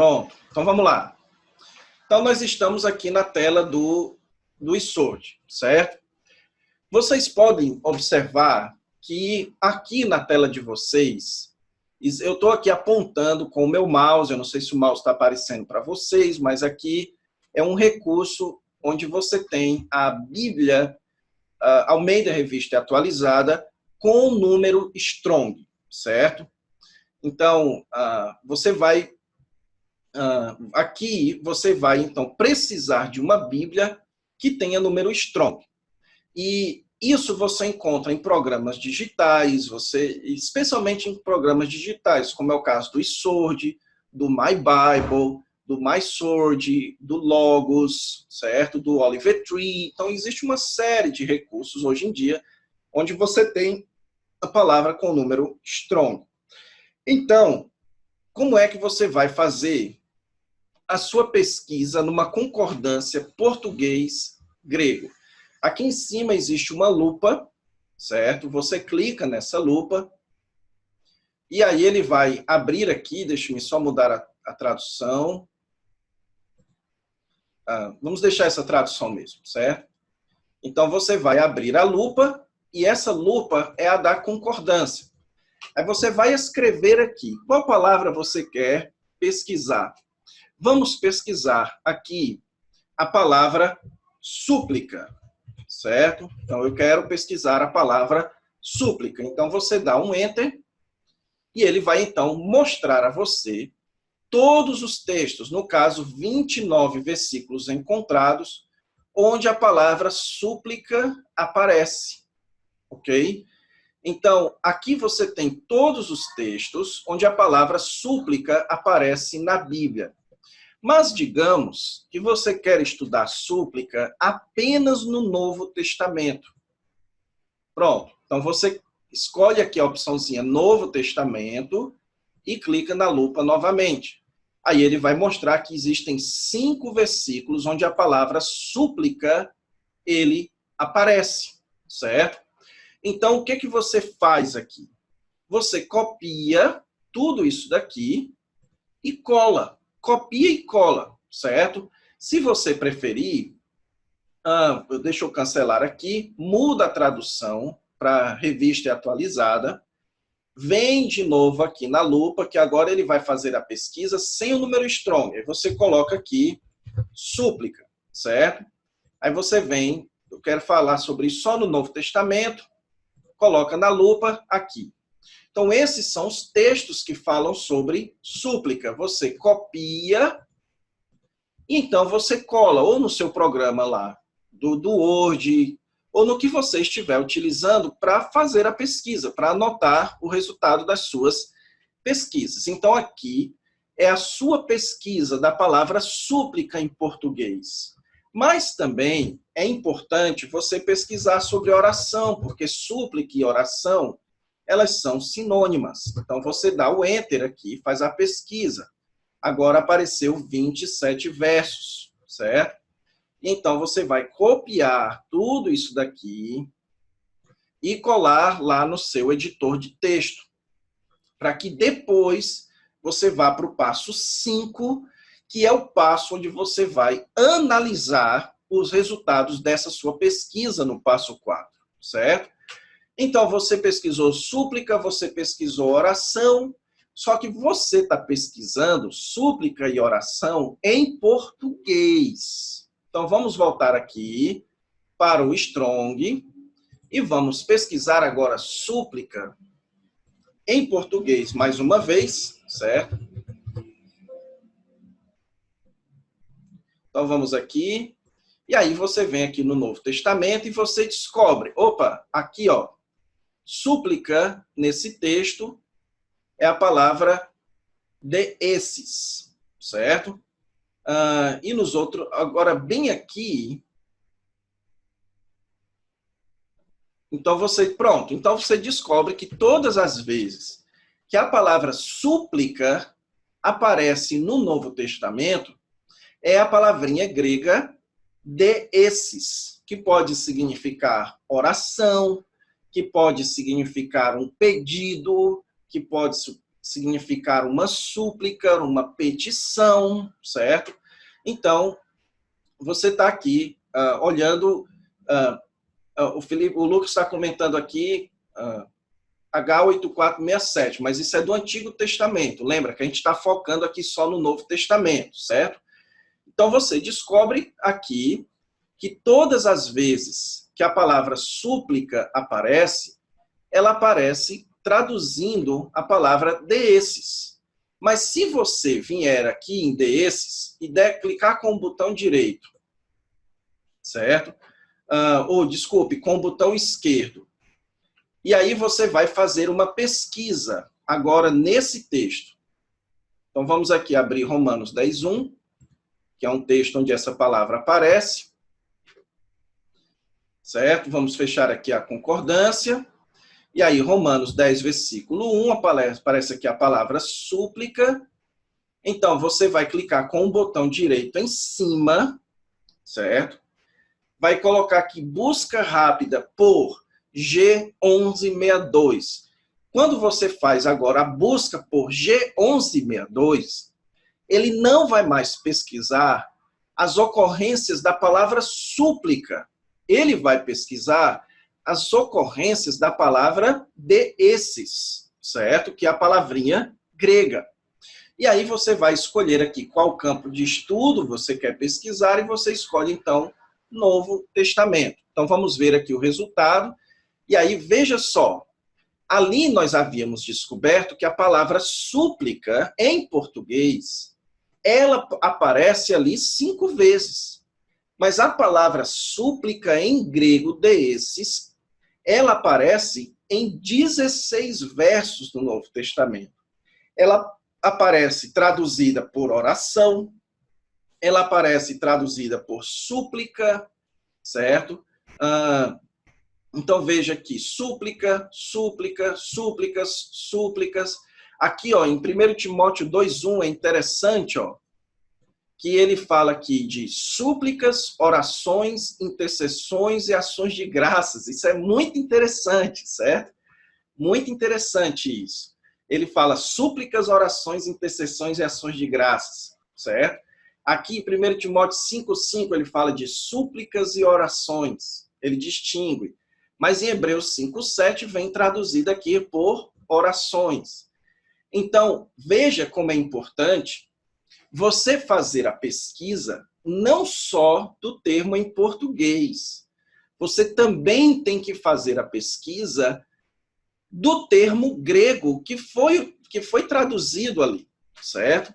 Pronto, então vamos lá. Então nós estamos aqui na tela do eSword, certo? Vocês podem observar que aqui na tela de vocês, eu estou aqui apontando com o meu mouse, eu não sei se o mouse está aparecendo para vocês, mas aqui é um recurso onde você tem a Bíblia Almeida Revista Atualizada com o número Strong, certo? Então, aqui você vai então precisar de uma Bíblia que tenha número Strong. E isso você encontra em programas digitais, especialmente em programas digitais, como é o caso do eSword, do MyBible, do MySword, do Logos, certo? Do Oliver Tree. Então, existe uma série de recursos hoje em dia onde você tem a palavra com o número Strong. Então, como é que você vai fazer a sua pesquisa numa concordância português-grego? Aqui em cima existe uma lupa, certo? Você clica nessa lupa e aí ele vai abrir aqui, deixa-me só mudar a tradução. Vamos deixar essa tradução mesmo, certo? Então você vai abrir a lupa e essa lupa é a da concordância. Aí você vai escrever aqui qual palavra você quer pesquisar. Vamos pesquisar aqui a palavra súplica, certo? Então, eu quero pesquisar a palavra súplica. Então, você dá um Enter e ele vai, então, mostrar a você todos os textos, no caso, 29 versículos encontrados, onde a palavra súplica aparece, ok? Então, aqui você tem todos os textos onde a palavra súplica aparece na Bíblia. Mas digamos que você quer estudar súplica apenas no Novo Testamento. Pronto. Então você escolhe aqui a opçãozinha Novo Testamento e clica na lupa novamente. Aí ele vai mostrar que existem 5 versículos onde a palavra súplica ele aparece, certo? Então o que você faz aqui? Você copia tudo isso daqui e cola. Copia e cola, certo? Se você preferir, deixa eu cancelar aqui, muda a tradução para revista atualizada, vem de novo aqui na lupa, que agora ele vai fazer a pesquisa sem o número Strong. Aí você coloca aqui, súplica, certo? Aí você vem, eu quero falar sobre isso só no Novo Testamento, coloca na lupa aqui. Então, esses são os textos que falam sobre súplica. Você copia e então você cola ou no seu programa lá do Word ou no que você estiver utilizando para fazer a pesquisa, para anotar o resultado das suas pesquisas. Então, aqui é a sua pesquisa da palavra súplica em português. Mas também é importante você pesquisar sobre oração, porque súplica e oração elas são sinônimas. Então, você dá o Enter aqui, faz a pesquisa. Agora apareceu 27 versos, certo? Então, você vai copiar tudo isso daqui e colar lá no seu editor de texto, para que depois você vá para o passo 5, que é o passo onde você vai analisar os resultados dessa sua pesquisa no passo 4, certo? Então, você pesquisou súplica, você pesquisou oração, só que você está pesquisando súplica e oração em português. Então, vamos voltar aqui para o Strong e vamos pesquisar agora súplica em português mais uma vez, certo? Então, vamos aqui. E aí, você vem aqui no Novo Testamento e você descobre, opa, aqui, ó, súplica, nesse texto, é a palavra de esses, certo? E nos outros, agora bem aqui, então você descobre que todas as vezes que a palavra súplica aparece no Novo Testamento, é a palavrinha grega de esses, que pode significar oração, que pode significar um pedido, que pode significar uma súplica, uma petição, certo? Então, você está aqui olhando, o Lucas está comentando aqui H8467, mas isso é do Antigo Testamento. Lembra que a gente está focando aqui só no Novo Testamento, certo? Então, você descobre aqui que todas as vezes que a palavra súplica aparece, ela aparece traduzindo a palavra desses. Mas se você vier aqui em desses e clicar com o botão direito, certo? Desculpe, com o botão esquerdo. E aí você vai fazer uma pesquisa agora nesse texto. Então vamos aqui abrir Romanos 10:1, que é um texto onde essa palavra aparece. Certo? Vamos fechar aqui a concordância. E aí, Romanos 10, versículo 1, aparece aqui a palavra súplica. Então, você vai clicar com o botão direito em cima, certo? Vai colocar aqui busca rápida por G1162. Quando você faz agora a busca por G1162, ele não vai mais pesquisar as ocorrências da palavra súplica. Ele vai pesquisar as ocorrências da palavra desses, certo? Que é a palavrinha grega. E aí você vai escolher aqui qual campo de estudo você quer pesquisar e você escolhe, então, Novo Testamento. Então, vamos ver aqui o resultado. E aí, veja só. Ali nós havíamos descoberto que a palavra súplica, em português, ela aparece ali 5 vezes. Mas a palavra súplica em grego, desses, ela aparece em 16 versos do Novo Testamento. Ela aparece traduzida por oração, ela aparece traduzida por súplica, certo? Então veja aqui, súplica, súplica, súplicas, súplicas. Aqui, ó, em 1 Timóteo 2:1 é interessante, ó, que ele fala aqui de súplicas, orações, intercessões e ações de graças. Isso é muito interessante, certo? Muito interessante isso. Ele fala súplicas, orações, intercessões e ações de graças, certo? Aqui em 1 Timóteo 5:5 ele fala de súplicas e orações. Ele distingue. Mas em Hebreus 5:7 vem traduzido aqui por orações. Então, veja como é importante você fazer a pesquisa não só do termo em português. Você também tem que fazer a pesquisa do termo grego que foi traduzido ali, certo?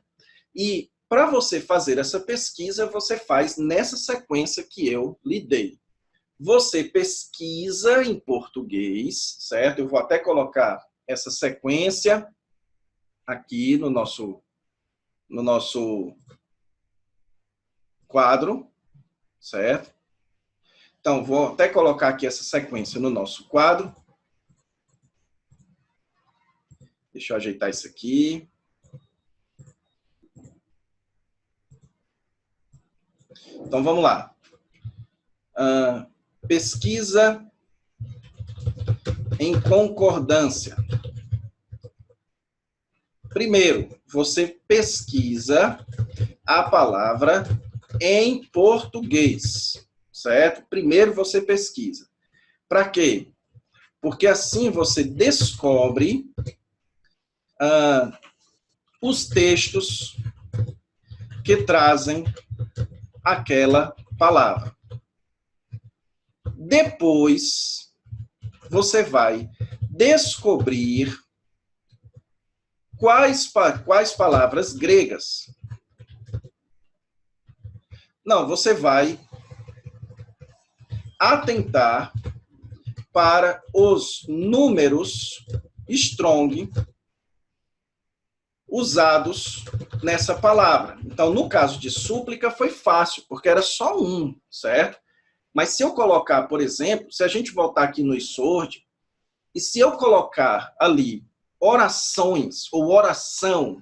E para você fazer essa pesquisa, você faz nessa sequência que eu lhe dei. Você pesquisa em português, certo? Eu vou até colocar essa sequência aqui no nosso quadro, certo? Então, vou até colocar aqui essa sequência no nosso quadro. Deixa eu ajeitar isso aqui. Então, vamos lá. Pesquisa em concordância. Primeiro, você pesquisa a palavra em português, certo? Primeiro você pesquisa. Para quê? Porque assim você descobre os textos que trazem aquela palavra. Depois, você vai descobrir quais palavras gregas. Não, você vai atentar para os números strong usados nessa palavra. Então, no caso de súplica, foi fácil, porque era só um, certo? Mas se eu colocar, por exemplo, se a gente voltar aqui no Sword, e se eu colocar ali orações ou oração,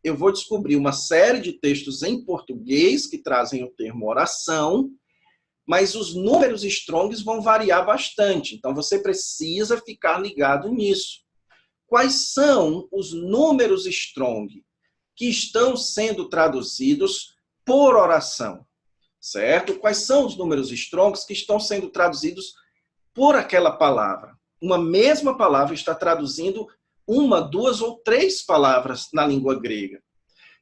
eu vou descobrir uma série de textos em português que trazem o termo oração, mas os números strongs vão variar bastante. Então, você precisa ficar ligado nisso. quais são os números strong que estão sendo traduzidos por oração, certo? Quais são os números strongs que estão sendo traduzidos por aquela palavra? Uma mesma palavra está traduzindo uma, duas ou três palavras na língua grega.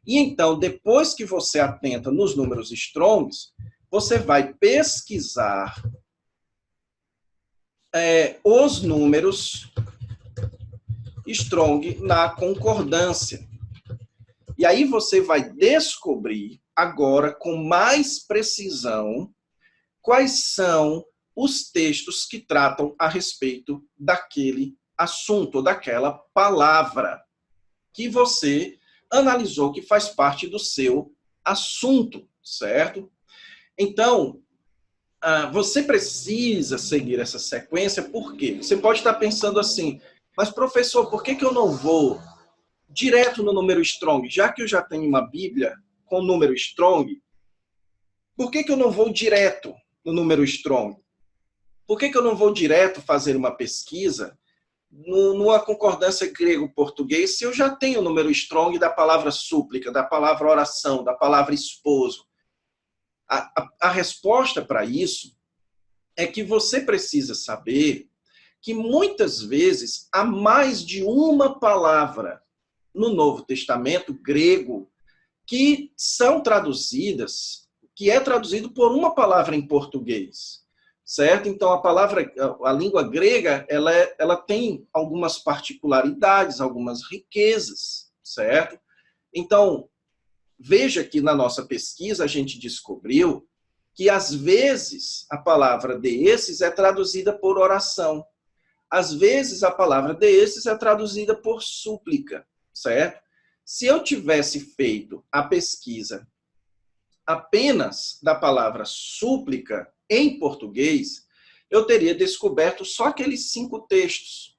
E então, depois que você atenta nos números strongs, você vai pesquisar os números strong na concordância. E aí você vai descobrir agora com mais precisão quais são os textos que tratam a respeito daquele assunto, daquela palavra que você analisou que faz parte do seu assunto, certo? Então, você precisa seguir essa sequência, por quê? Você pode estar pensando assim, mas professor, por que eu não vou direto no número strong? Já que eu já tenho uma Bíblia com número strong, por que eu não vou direto no número strong? Por que eu não vou direto fazer uma pesquisa numa concordância grego-português se eu já tenho o número strong da palavra súplica, da palavra oração, da palavra esposo? A resposta para isso é que você precisa saber que muitas vezes há mais de uma palavra no Novo Testamento grego que são traduzidas, que é traduzido por uma palavra em português, certo? Então a língua grega, ela tem algumas particularidades, algumas riquezas, certo? Então, veja que na nossa pesquisa a gente descobriu que às vezes a palavra desses é traduzida por oração. Às vezes a palavra desses é traduzida por súplica, certo? Se eu tivesse feito a pesquisa apenas da palavra súplica em português, eu teria descoberto só aqueles 5 textos.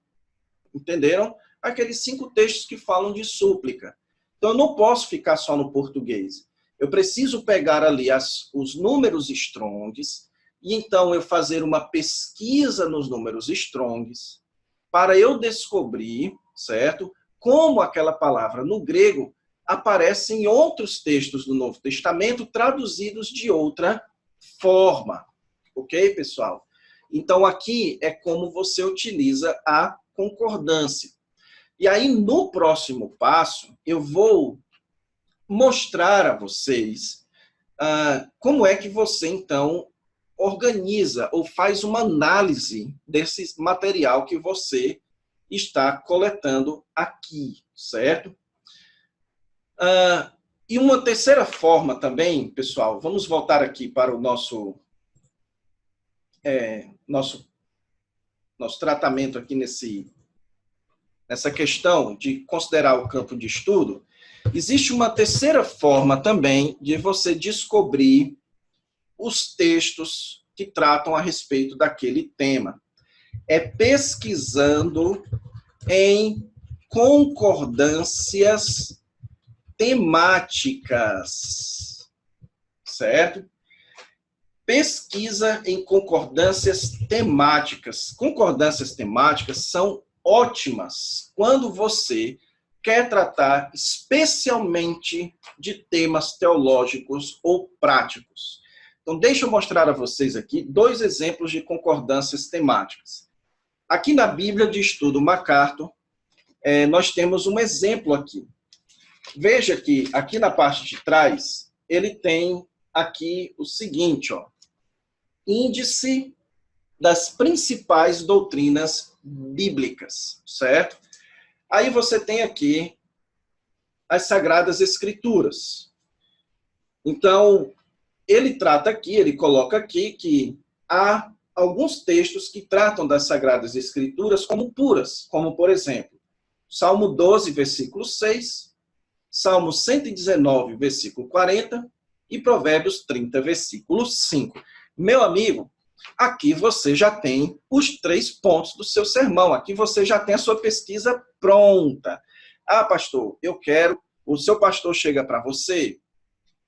Entenderam? Aqueles 5 textos que falam de súplica. Então, eu não posso ficar só no português. Eu preciso pegar ali os números strongs e então eu fazer uma pesquisa nos números strongs para eu descobrir, certo? Como aquela palavra no grego aparece em outros textos do Novo Testamento traduzidos de outra forma. Ok, pessoal? Então, aqui é como você utiliza a concordância. E aí, no próximo passo, eu vou mostrar a vocês como é que você, então, organiza ou faz uma análise desse material que você está coletando aqui, certo? E uma terceira forma também, pessoal, vamos voltar aqui para o nosso tratamento aqui nessa questão de considerar o campo de estudo. Existe uma terceira forma também de você descobrir os textos que tratam a respeito daquele tema. É pesquisando em concordâncias temáticas, certo? Pesquisa em concordâncias temáticas. Concordâncias temáticas são ótimas quando você quer tratar especialmente de temas teológicos ou práticos. Então, deixa eu mostrar a vocês aqui 2 exemplos de concordâncias temáticas. Aqui na Bíblia de Estudo MacArthur, nós temos um exemplo aqui. Veja que aqui na parte de trás, ele tem aqui o seguinte, ó, índice das principais doutrinas bíblicas, certo? Aí você tem aqui as Sagradas Escrituras. Então, ele trata aqui, ele coloca aqui que há alguns textos que tratam das Sagradas Escrituras como puras, como, por exemplo, Salmo 12, versículo 6, Salmo 119, versículo 40 e Provérbios 30, versículo 5. Meu amigo, aqui você já tem os 3 pontos do seu sermão. Aqui você já tem a sua pesquisa pronta. Ah, pastor, eu quero... O seu pastor chega para você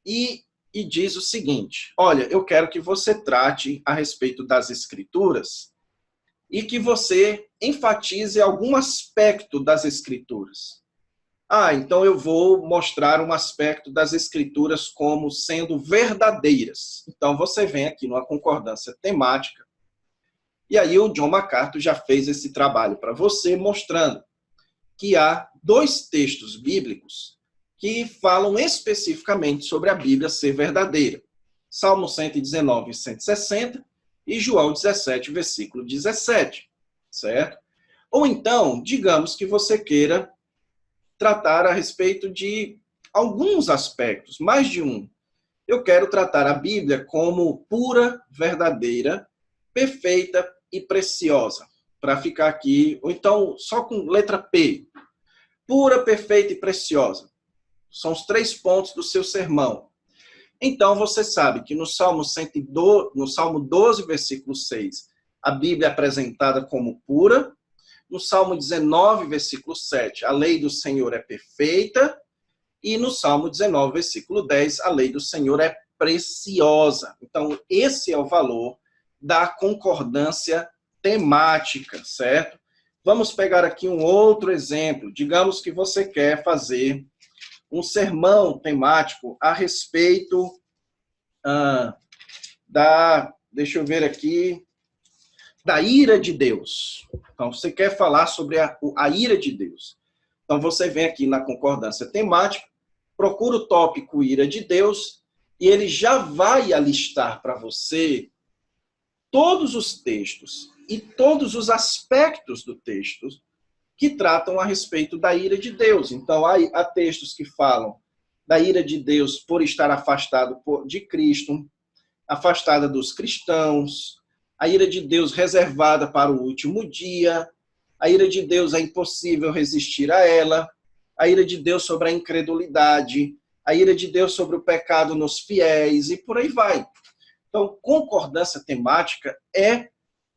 e diz o seguinte, olha, eu quero que você trate a respeito das Escrituras e que você enfatize algum aspecto das Escrituras. Então eu vou mostrar um aspecto das Escrituras como sendo verdadeiras. Então você vem aqui numa concordância temática, e aí o John MacArthur já fez esse trabalho para você, mostrando que há 2 textos bíblicos que falam especificamente sobre a Bíblia ser verdadeira. Salmo 119, 160 e João 17, versículo 17, certo? Ou então, digamos que você queira tratar a respeito de alguns aspectos, mais de um. Eu quero tratar a Bíblia como pura, verdadeira, perfeita e preciosa. Para ficar aqui, ou então só com letra P. Pura, perfeita e preciosa. São os 3 pontos do seu sermão. Então, você sabe que no Salmo 12, versículo 6, a Bíblia é apresentada como pura. No Salmo 19, versículo 7, a lei do Senhor é perfeita. E no Salmo 19, versículo 10, a lei do Senhor é preciosa. Então, esse é o valor da concordância temática, certo? Vamos pegar aqui um outro exemplo. Digamos que você quer fazer um sermão temático a respeito deixa eu ver aqui, da ira de Deus. Então, você quer falar sobre a ira de Deus. Então, você vem aqui na concordância temática, procura o tópico ira de Deus, e ele já vai alistar para você todos os textos e todos os aspectos do texto que tratam a respeito da ira de Deus. Então, há textos que falam da ira de Deus por estar afastado de Cristo, afastada dos cristãos, a ira de Deus reservada para o último dia, a ira de Deus é impossível resistir a ela, a ira de Deus sobre a incredulidade, a ira de Deus sobre o pecado nos fiéis, e por aí vai. Então, concordância temática é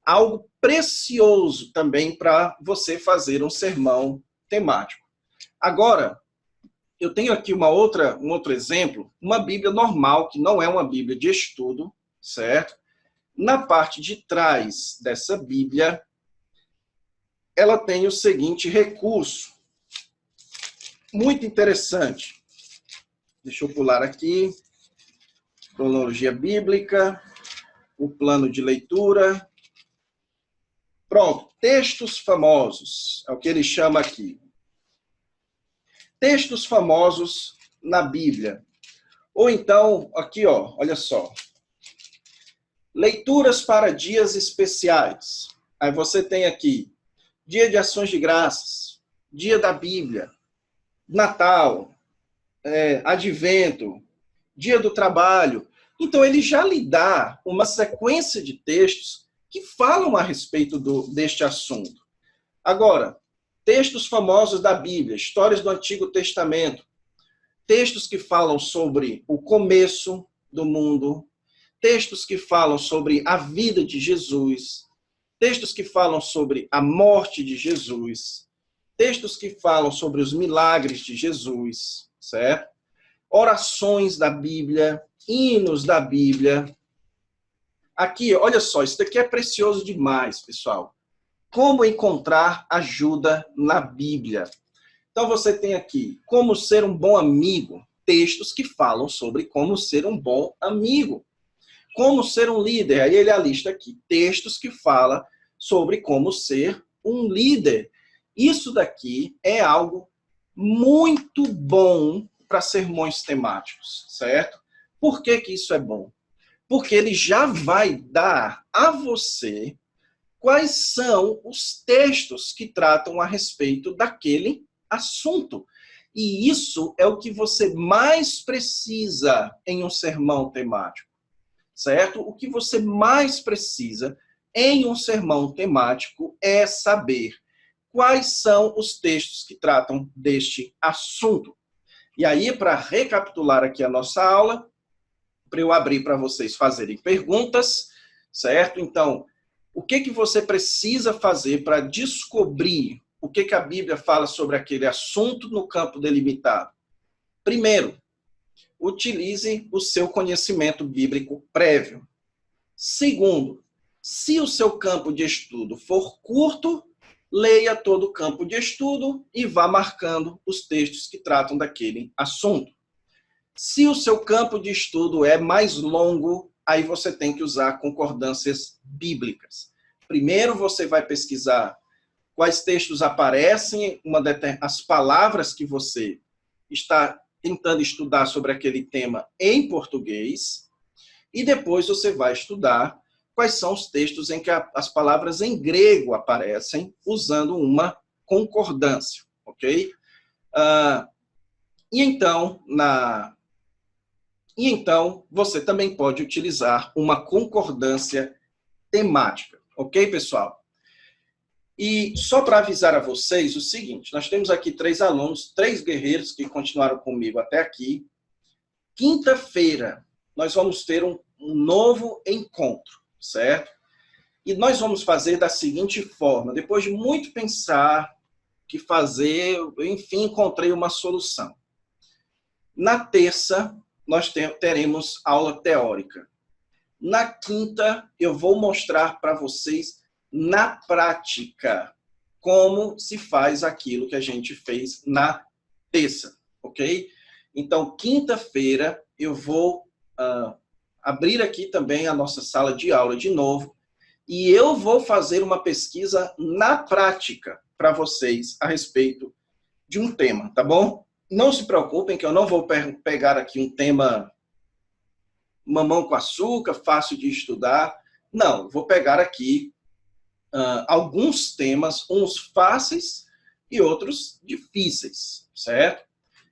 algo precioso também para você fazer um sermão temático. Agora, eu tenho aqui um outro exemplo, uma Bíblia normal, que não é uma Bíblia de estudo, certo? Na parte de trás dessa Bíblia, ela tem o seguinte recurso, muito interessante. Deixa eu pular aqui, cronologia bíblica, o plano de leitura. Pronto, textos famosos, é o que ele chama aqui. Textos famosos na Bíblia. Ou então, aqui, olha só. Leituras para dias especiais. Aí você tem aqui, Dia de Ações de Graças, Dia da Bíblia, Natal, Advento, Dia do Trabalho. Então, ele já lhe dá uma sequência de textos que falam a respeito deste assunto. Agora, textos famosos da Bíblia, histórias do Antigo Testamento, textos que falam sobre o começo do mundo, textos que falam sobre a vida de Jesus, textos que falam sobre a morte de Jesus, textos que falam sobre os milagres de Jesus, certo? Orações da Bíblia, hinos da Bíblia. Aqui, olha só, isso daqui é precioso demais, pessoal. Como encontrar ajuda na Bíblia? Então você tem aqui, como ser um bom amigo, textos que falam sobre como ser um bom amigo. Como ser um líder, aí ele alista aqui, textos que falam sobre como ser um líder. Isso daqui é algo muito bom para sermões temáticos, certo? Por que que isso é bom? Porque ele já vai dar a você quais são os textos que tratam a respeito daquele assunto. E isso é o que você mais precisa em um sermão temático, certo? O que você mais precisa em um sermão temático é saber quais são os textos que tratam deste assunto. E aí, para recapitular aqui a nossa aula, para eu abrir para vocês fazerem perguntas, certo? Então, o que você precisa fazer para descobrir o que a Bíblia fala sobre aquele assunto no campo delimitado? Primeiro, utilize o seu conhecimento bíblico prévio. Segundo, Se o seu campo de estudo for curto, leia todo o campo de estudo e vá marcando os textos que tratam daquele assunto. Se o seu campo de estudo é mais longo, aí você tem que usar concordâncias bíblicas. Primeiro você vai pesquisar quais textos aparecem, as palavras que você está tentando estudar sobre aquele tema em português, e depois você vai estudar quais são os textos em que as palavras em grego aparecem, usando uma concordância, ok? E então você também pode utilizar uma concordância temática, ok, pessoal? E só para avisar a vocês o seguinte, nós temos aqui 3 alunos, 3 guerreiros que continuaram comigo até aqui. Quinta-feira, nós vamos ter um novo encontro, certo? E nós vamos fazer da seguinte forma, depois de muito pensar o que fazer, enfim, encontrei uma solução. Na terça, nós teremos aula teórica. Na quinta, eu vou mostrar para vocês na prática como se faz aquilo que a gente fez na terça, ok? Então, quinta-feira, eu vou abrir aqui também a nossa sala de aula de novo e eu vou fazer uma pesquisa na prática para vocês a respeito de um tema, tá bom? Não se preocupem que eu não vou pegar aqui um tema mamão com açúcar, fácil de estudar. Não, vou pegar aqui alguns temas, uns fáceis e outros difíceis, certo?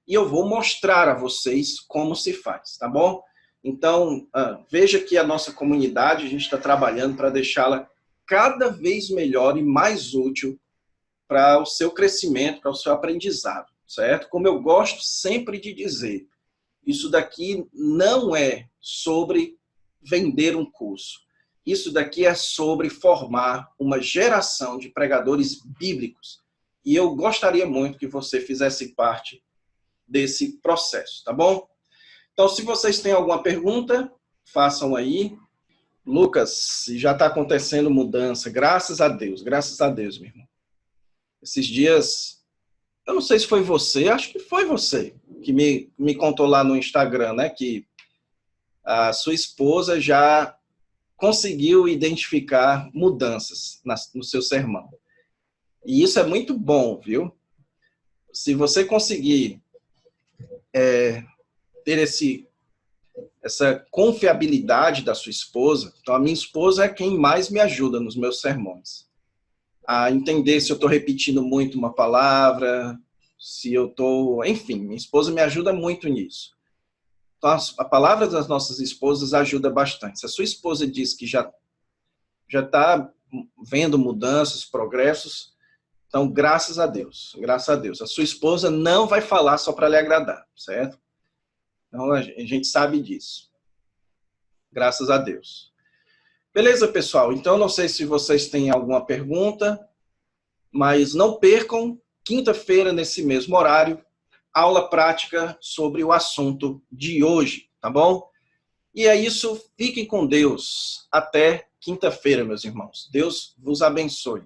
E eu vou mostrar a vocês como se faz, tá bom? Então, veja que a nossa comunidade, a gente está trabalhando para deixá-la cada vez melhor e mais útil para o seu crescimento, para o seu aprendizado, certo? Como eu gosto sempre de dizer, isso daqui não é sobre vender um curso. Isso daqui é sobre formar uma geração de pregadores bíblicos. E eu gostaria muito que você fizesse parte desse processo, tá bom? Então, se vocês têm alguma pergunta, façam aí. Lucas, já está acontecendo mudança, graças a Deus, meu irmão. Esses dias, eu não sei se foi você, acho que foi você, que me contou lá no Instagram, né, que a sua esposa já conseguiu identificar mudanças no seu sermão. E isso é muito bom, viu? Se você conseguir ter essa confiabilidade da sua esposa, então a minha esposa é quem mais me ajuda nos meus sermões. A entender se eu estou repetindo muito uma palavra, se eu estou... Enfim, minha esposa me ajuda muito nisso. Então, a palavra das nossas esposas ajuda bastante. Se a sua esposa diz que já está vendo mudanças, progressos, então, graças a Deus, graças a Deus. A sua esposa não vai falar só para lhe agradar, certo? Então, a gente sabe disso. Graças a Deus. Beleza, pessoal? Então, não sei se vocês têm alguma pergunta, mas não percam, quinta-feira, nesse mesmo horário, aula prática sobre o assunto de hoje, tá bom? E é isso, fiquem com Deus. Até quinta-feira, meus irmãos. Deus vos abençoe.